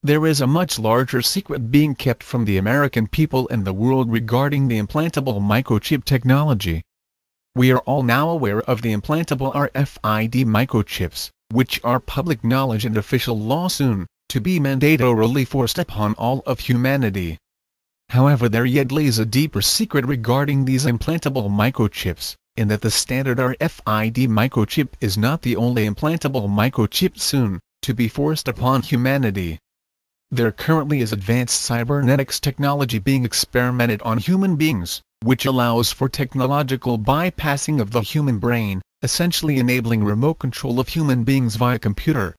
There is a much larger secret being kept from the American people and the world regarding the implantable microchip technology. We are all now aware of the implantable RFID microchips, which are public knowledge and official law soon to be mandatorily forced upon all of humanity. However, there yet lays a deeper secret regarding these implantable microchips, in that the standard RFID microchip is not the only implantable microchip soon to be forced upon humanity. There currently is advanced cybernetics technology being experimented on human beings, which allows for technological bypassing of the human brain, essentially enabling remote control of human beings via computer.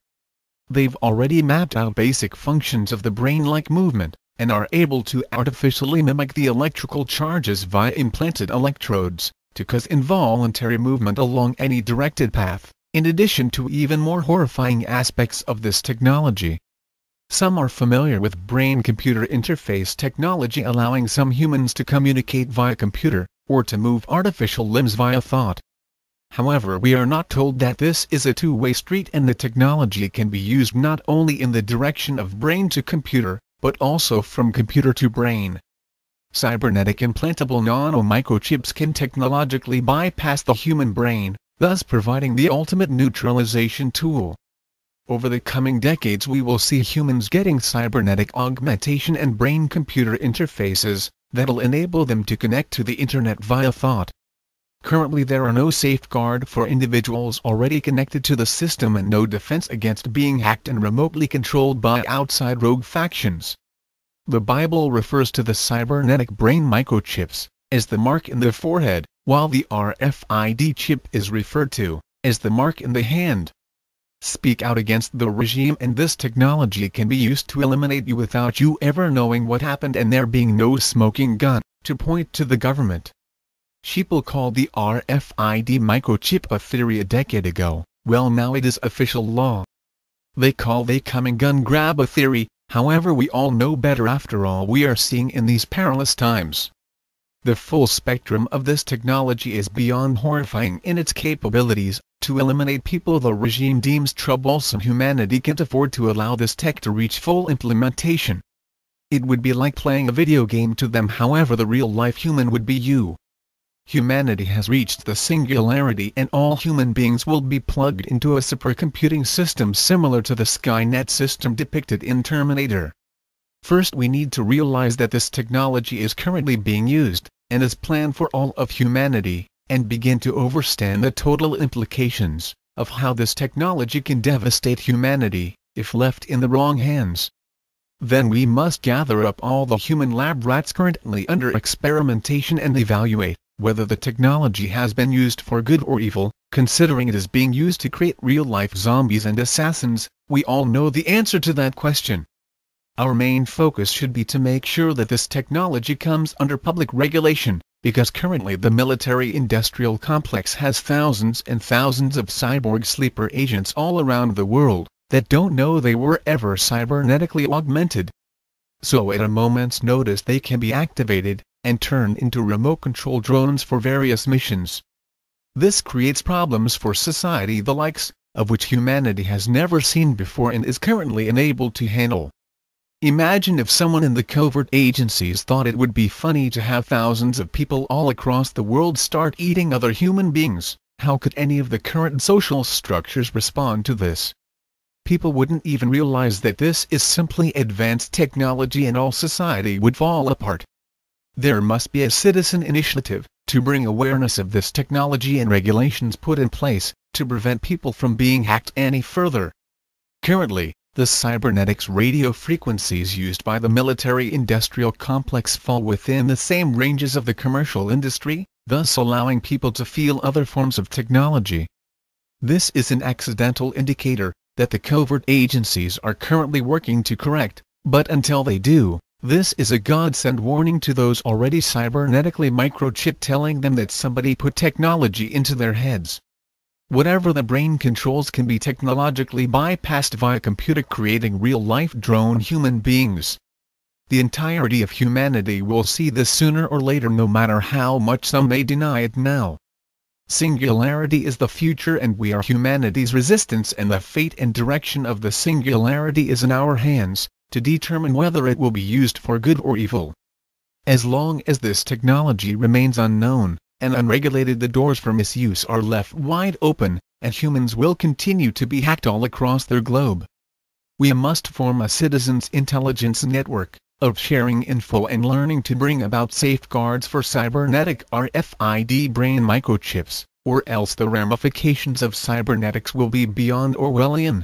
They've already mapped out basic functions of the brain like movement, and are able to artificially mimic the electrical charges via implanted electrodes, to cause involuntary movement along any directed path, in addition to even more horrifying aspects of this technology. Some are familiar with brain-computer interface technology, allowing some humans to communicate via computer, or to move artificial limbs via thought. However, we are not told that this is a two-way street, and the technology can be used not only in the direction of brain to computer, but also from computer to brain. Cybernetic implantable nanomicrochips can technologically bypass the human brain, thus providing the ultimate neutralization tool. Over the coming decades, we will see humans getting cybernetic augmentation and brain-computer interfaces that'll enable them to connect to the internet via thought. Currently, there are no safeguard for individuals already connected to the system and no defense against being hacked and remotely controlled by outside rogue factions. The Bible refers to the cybernetic brain microchips as the mark in the forehead, while the RFID chip is referred to as the mark in the hand. Speak out against the regime, and this technology can be used to eliminate you without you ever knowing what happened, and there being no smoking gun to point to the government. Sheeple called the RFID microchip a theory a decade ago. Well, now it is official law. They call the coming gun grab a theory. However, we all know better after all we are seeing in these perilous times. The full spectrum of this technology is beyond horrifying in its capabilities. To eliminate people the regime deems troublesome, humanity can't afford to allow this tech to reach full implementation. It would be like playing a video game to them. However, the real-life human would be you. Humanity has reached the singularity, and all human beings will be plugged into a supercomputing system similar to the Skynet system depicted in Terminator. First, we need to realize that this technology is currently being used, and is planned for all of humanity, and begin to understand the total implications of how this technology can devastate humanity if left in the wrong hands. Then we must gather up all the human lab rats currently under experimentation and evaluate whether the technology has been used for good or evil. Considering it is being used to create real-life zombies and assassins, we all know the answer to that question. Our main focus should be to make sure that this technology comes under public regulation, because currently the military-industrial complex has thousands and thousands of cyborg sleeper agents all around the world that don't know they were ever cybernetically augmented. So at a moment's notice they can be activated and turned into remote control drones for various missions. This creates problems for society, the likes of which humanity has never seen before and is currently unable to handle. Imagine if someone in the covert agencies thought it would be funny to have thousands of people all across the world start eating other human beings. How could any of the current social structures respond to this? People wouldn't even realize that this is simply advanced technology, and all society would fall apart. There must be a citizen initiative to bring awareness of this technology and regulations put in place to prevent people from being hacked any further. Currently, the cybernetics radio frequencies used by the military-industrial complex fall within the same ranges of the commercial industry, thus allowing people to feel other forms of technology. This is an accidental indicator that the covert agencies are currently working to correct, but until they do, this is a godsend warning to those already cybernetically microchipped, telling them that somebody put technology into their heads. Whatever the brain controls can be technologically bypassed via computer, creating real-life drone human beings. The entirety of humanity will see this sooner or later, no matter how much some may deny it now. Singularity is the future, and we are humanity's resistance, and the fate and direction of the singularity is in our hands. to determine whether it will be used for good or evil. As long as this technology remains unknown and unregulated, the doors for misuse are left wide open, and humans will continue to be hacked all across their globe. We must form a citizens' intelligence network of sharing info and learning to bring about safeguards for cybernetic RFID brain microchips, or else the ramifications of cybernetics will be beyond Orwellian.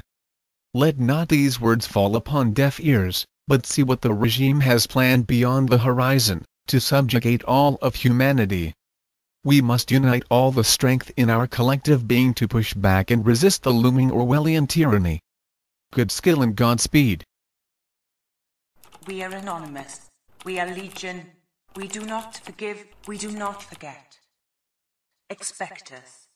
Let not these words fall upon deaf ears, but see what the regime has planned beyond the horizon, to subjugate all of humanity. We must unite all the strength in our collective being to push back and resist the looming Orwellian tyranny. Good skill and Godspeed. We are anonymous. We are legion. We do not forgive. We do not forget. Expect us.